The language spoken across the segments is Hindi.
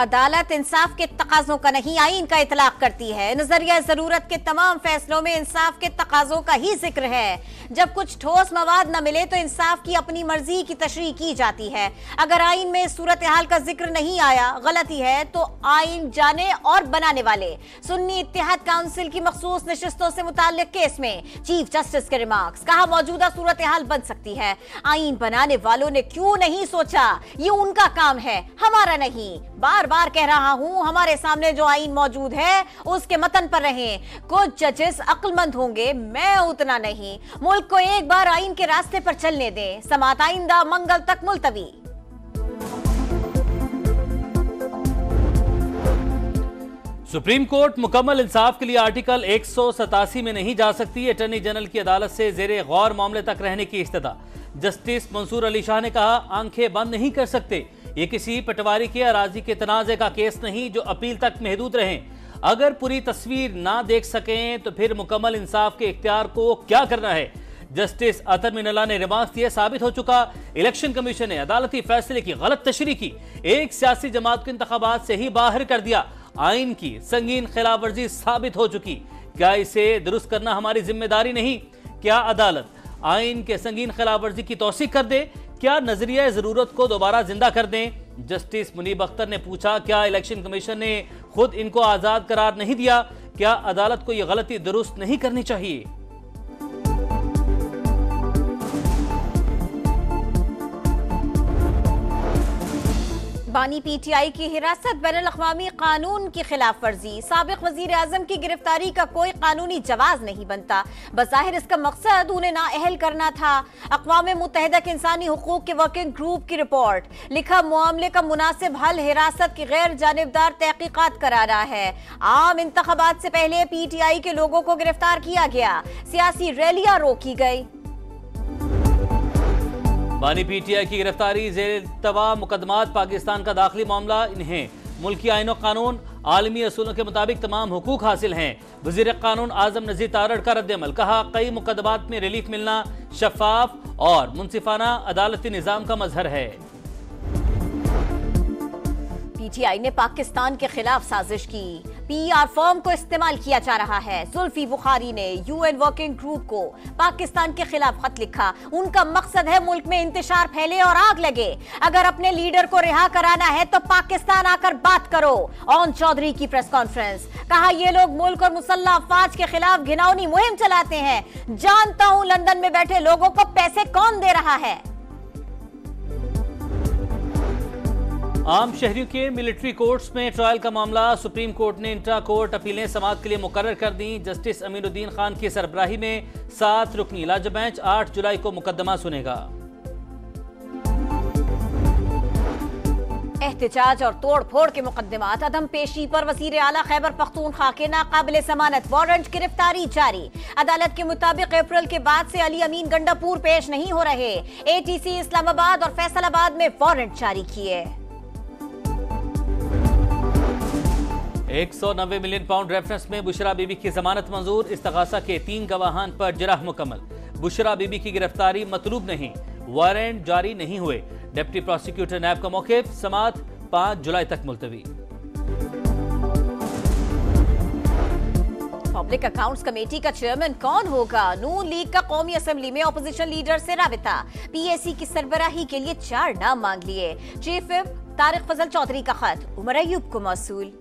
अदालत इंसाफ के तकाजों का नहीं आईन का इतलाक करती है। नजरिया जरूरत के तमाम फैसलों में इंसाफ के तकाजों का ही जिक्र है। जब कुछ ठोस मवाद न मिले तो इंसाफ की अपनी मर्जी की तशरीह की जाती है। अगर आईन में सूरत हाल का जिक्र नहीं आया, गलती है, तो आईन जाने और बनाने वाले सुन्नी इत्तेहाद काउंसिल की मखसूस नशिस्तों से मुताल्लिक केस में चीफ जस्टिस के रिमार्क्स। कहा मौजूदा सूरत हाल बन सकती है। आईन बनाने वालों ने क्यों नहीं सोचा, ये उनका काम है, हमारा नहीं। बार बार कह रहा हूं, हमारे सामने जो आईन मौजूद है उसके मतन पर रहें। कुछ जजेस अक्लमंद होंगे, मैं उतना नहीं। मुल्क को एक बार आईन के रास्ते पर चलने दें। समात आइंदा मंगल तक मुलतवी। सुप्रीम कोर्ट मुकम्मल इंसाफ के लिए आर्टिकल 187 में नहीं जा सकती। अटॉर्नी जनरल की अदालत से जेरे गौर मामले तक रहने की इस्तदा। जस्टिस मंसूर अली शाह ने कहा, आंखें बंद नहीं कर सकते। ये किसी पटवारी के अराजी के तनाजे का केस नहीं जो अपील तक महदूद रहें। अगर पूरी तस्वीर ना देख सकें तो फिर मुकम्मल इंसाफ के इख्तियार को क्या करना है। जस्टिस अतर मिनल्ला ने रिमार्क्स दिए, साबित हो चुका इलेक्शन कमीशन ने अदालती फैसले की गलत तशरीह की। एक सियासी जमात के इंतखाबात से ही बाहर कर दिया। आइन की संगीन खिलाफवर्जी साबित हो चुकी। क्या इसे दुरुस्त करना हमारी जिम्मेदारी नहीं? क्या अदालत आइन के संगीन खिलाफवर्जी की तौसीक कर दे? क्या नजरिया जरूरत को दोबारा जिंदा कर दें? जस्टिस मुनीब अख्तर ने पूछा, क्या इलेक्शन कमीशन ने खुद इनको आजाद करार नहीं दिया? क्या अदालत को यह गलती दुरुस्त नहीं करनी चाहिए? बानी पीटीआई की हिरासत बैनुल अक़वामी कानून की खिलाफ वर्जी। साबिक वजीर आजम की गिरफ्तारी का कोई कानूनी जवाज नहीं बनता। बज़ाहिर इसका मकसद उन्हें नाअहल करना था। अक़वाम मुत्तहिदा के इंसानी हुकूक के वर्किंग ग्रुप की रिपोर्ट। लिखा, मामले का मुनासिब हल हिरासत की गैर जानिबदार तहकीकात कराना है। आम इंतखाबात से पहले पीटीआई के लोगों को गिरफ्तार किया गया। सियासी रैलियां रोकी गई। बानी पीटीआई की गिरफ्तारी, जेर तवा मुकदमात, पाकिस्तान का दाखिली मामला। इन्हें मुल्की आईन और कानून, आलमी असूलों के मुताबिक तमाम हुकूक हासिल हैं। वजीर कानून आजम नज़ीर तारड़ का रद्द-ए-अमल। कहा, कई मुकदमात में रिलीफ मिलना शफाफ और मुनसिफाना अदालती निज़ाम का मजहर है। पीटीआई ने पाकिस्तान के खिलाफ साजिश की। पीआर फर्म को इस्तेमाल किया जा रहा है। जुल्फी बुखारी ने यूएन वर्किंग ग्रुप को पाकिस्तान के खिलाफ खत लिखा। उनका मकसद है मुल्क में इंतशार फैले और आग लगे। अगर अपने लीडर को रिहा कराना है तो पाकिस्तान आकर बात करो। ओन चौधरी की प्रेस कॉन्फ्रेंस। कहा, ये लोग मुल्क और मुसल्लह अफवाज के खिलाफ घिनौनी मुहिम चलाते हैं। जानता हूं लंदन में बैठे लोगों को पैसे कौन दे रहा है। आम शहरियों के मिलिट्री कोर्ट्स में ट्रायल का मामला। सुप्रीम कोर्ट ने इंट्रा कोर्ट अपीलें समाअत के लिए मुकर्रर कर दी। जस्टिस अमीनुद्दीन खान की सरबराही में 7 रुकनी इलाज बेंच 8 जुलाई को मुकदमा सुनेगा। एहतिजाज और तोड़ फोड़ के मुकदमात, अदम पेशी पर वजीर आला खैबर पख्तूनख्वा के नाकाबिले जमानत वारंट गिरफ्तारी जारी। अदालत के मुताबिक अप्रैल के बाद से अली अमीन गंडापुर पेश नहीं हो रहे। एटीसी इस्लामाबाद और फैसलाबाद में वारंट जारी किए। 190 मिलियन पाउंड रेफरेंस में बुशरा बीबी की जमानत मंजूर। इस्तगासा के 3 गवाहान पर जराह मुकम्मल। बुशरा बीबी की गिरफ्तारी मतलूब नहीं, वारंट जारी नहीं हुए। डिप्टी प्रोसिक्यूटर नैब का मौक़िफ़। समाअत 5 जुलाई तक मुलतवी। पब्लिक अकाउंट्स कमेटी का चेयरमैन कौन होगा? नून लीग का कौमी असेंबली में अपोजिशन लीडर से राबिता। पीएसी की सरबराही के लिए 4 नाम मांग लिए। चीफ व्हिप तारिक फजल चौधरी का खत उमर अयूब को मौसूल।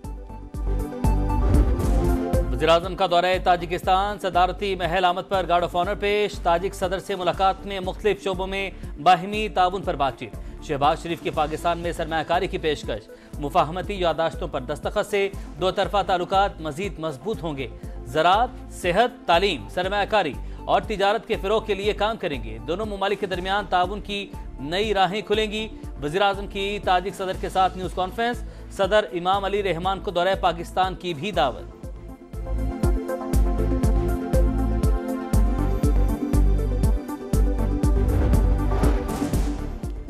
वज़ीर-ए-आज़म का दौरा ताजिकिस्तान। सदारती महल आमद पर गार्ड ऑफ ऑनर पेश। ताजिक सदर से मुलाकात में मुख्तलिफ शोबों में बाहिमी ताउन पर बातचीत। शहबाज शरीफ की पाकिस्तान में सरमायाकारी की पेशकश। मुफाहमती यादाश्तों पर दस्तखत से दो तरफा ताल्लुकात मजीद मजबूत होंगे। ज़राअत, सेहत, तालीम, सरमायाकारी और तिजारत के फ़रोग़ के लिए काम करेंगे। दोनों ममालिक के दरमियान ताउन की नई राहें खुलेंगी। वज़ीर-ए-आज़म की ताजिक सदर के साथ न्यूज़ कॉन्फ्रेंस। सदर इमाम अली रहमान को दौरे पाकिस्तान की भी दावत।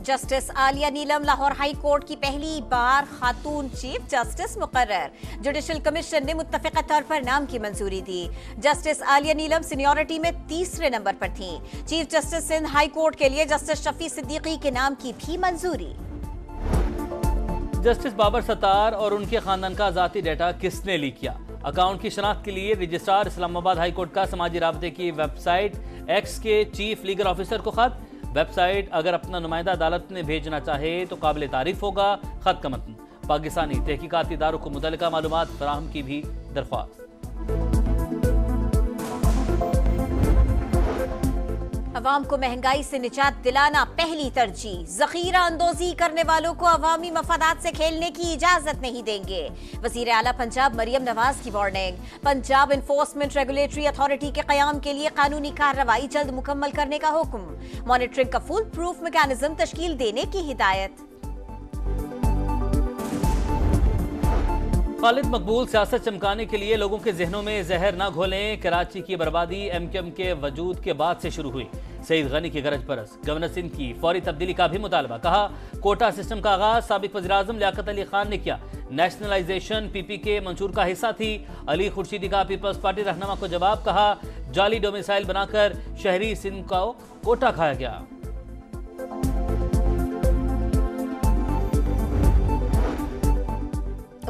Justice Aalia Neelum Lahore high court की पहली बार खातून चीफ जस्टिस मुकर्रर। जुडिशल कमीशन ने मुत्तफ़िक़ा तौर पर नाम की मंजूरी दी। जस्टिस आलिया नीलम सीनियरिटी में 3रे नंबर पर थीं। Chief justice Sindh high court के लिए जस्टिस शफी सिद्दीकी के नाम की भी मंजूरी। जस्टिस बाबर सत्तार और उनके खानदान का जाती डाटा किसने लीक किया? अकाउंट की शनाख्त के लिए रजिस्ट्रार इस्लामाबाद हाई कोर्ट का समाजी राबते की वेबसाइट एक्स के चीफ लीगल ऑफिसर को खत। वेबसाइट अगर अपना नुमाइंदा अदालत में भेजना चाहे तो काबिल तारीफ होगा। खत का मतन पाकिस्तानी तहकीकाती इदारों को मुतल्लिका मालूमात फराहम की भी दरख्वास्त। अवाम को महंगाई से निजात दिलाना पहली तरजीह। जखीरा अंदोजी करने वालों को अवामी मफादात से खेलने की इजाजत नहीं देंगे। वजीर आला पंजाब मरियम नवाज की warning. Punjab enforcement regulatory authority के कयाम के लिए कानूनी कार्रवाई जल्द मुकम्मल करने का हुक्म। मॉनिटरिंग का फुल प्रूफ मैकेनिज्म तश्कील देने की हिदायत। खालिद मकबूल सियासत चमकाने के लिए लोगों के जहनों में जहर न घोलें। कराची की बर्बादी एमक्यूएम के वजूद के बाद से शुरू हुई। सईद गनी की गरज परस। गवर्नर सिंध की फौरी तब्दीली का भी मुतालबा। कहा कोटा सिस्टम का आगाज साबिक वज़ीर-ए-आज़म लियाकत अली खान ने किया। नेशनलाइजेशन पीपीके मंशूर का हिस्सा थी। अली खुर्शीदी का पीपल्स पार्टी रहनुमा को जवाब। कहा जाली डोमिसाइल बनाकर शहरी सिंध को कोटा खाया गया।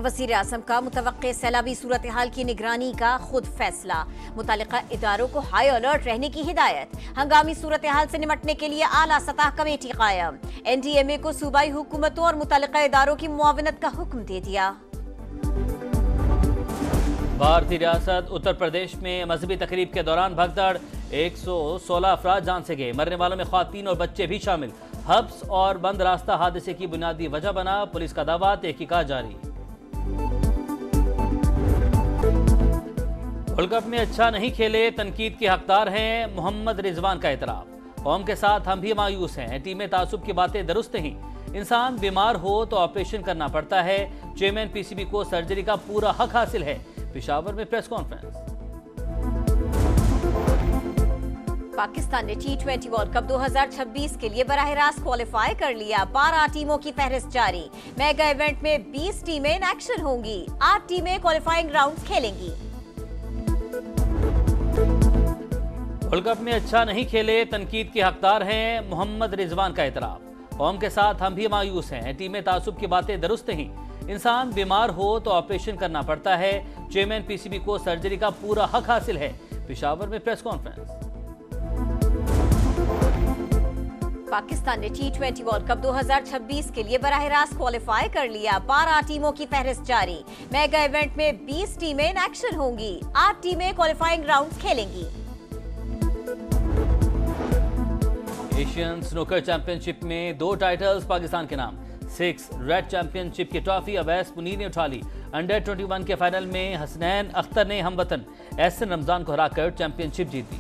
वज़ीर आज़म का मुतवक्के सैलाबी सूरत हाल की निगरानी का खुद फैसला। मुतालिका इदारों को हाई अलर्ट रहने की हिदायत। हंगामी सूरत हाल से निपटने के लिए आला सतह कमेटी कायम। एनडीएमए को सूबाई हुकूमतों और मुतालिका इदारों की मुआवनत का हुक्म दे दिया। भारतीय रियासत उत्तर प्रदेश में मजहबी तकरीब के दौरान भगदड़। 116 अफराद जान से गए। मरने वालों में ख्वातीन और बच्चे भी शामिल। हब्स और बंद रास्ता हादसे की बुनियादी वजह बना। पुलिस का दावा, तहकीकात जारी। वर्ल्ड कप में अच्छा नहीं खेले, तनकीद के हकदार हैं। मोहम्मद रिजवान का एतराफ। कौम के साथ हम भी मायूस हैं। टीम में तासुब की बातें दुरुस्त नहीं। इंसान बीमार हो तो ऑपरेशन करना पड़ता है। चेयरमैन पीसीबी को सर्जरी का पूरा हक हासिल है। पेशावर में प्रेस कॉन्फ्रेंस। पाकिस्तान ने T20 वर्ल्ड कप 2026 के लिए बराह रास्त क्वालिफाई कर लिया। 12 टीमों की फहरिस्त जारी। मेगा इवेंट में 20 टीमें इन एक्शन होंगी। 8 टीमें क्वालिफाइंग राउंड्स खेलेंगी। वर्ल्ड कप में अच्छा नहीं खेले, तनकीद के हकदार हैं। मोहम्मद रिजवान का एतराफ। कौम के साथ हम भी मायूस हैं। टीम में तासुब की बातें दुरुस्त नहीं। इंसान बीमार हो तो ऑपरेशन करना पड़ता है। चेयरमैन पीसीबी को सर्जरी का पूरा हक हासिल है। पेशावर में प्रेस कॉन्फ्रेंस। पाकिस्तान ने T20 वर्ल्ड कप 2026 के लिए बराह रास्त क्वालिफाई कर लिया। 12 टीमों की फहरिस्त जारी। मेगा इवेंट में 20 टीमें इन एक्शन होंगी। 8 टीमें क्वालिफाइंग राउंड्स खेलेंगी। एशियन स्नूकर चैंपियनशिप में 2 टाइटल्स पाकिस्तान के नाम। 6 रेड चैंपियनशिप की ट्रॉफी अवैस मुनीर ने उठा ली। अंडर 21 के फाइनल में हसनैन अख्तर ने हमवतन एहसन रमजान को हराकर चैंपियनशिप जीती।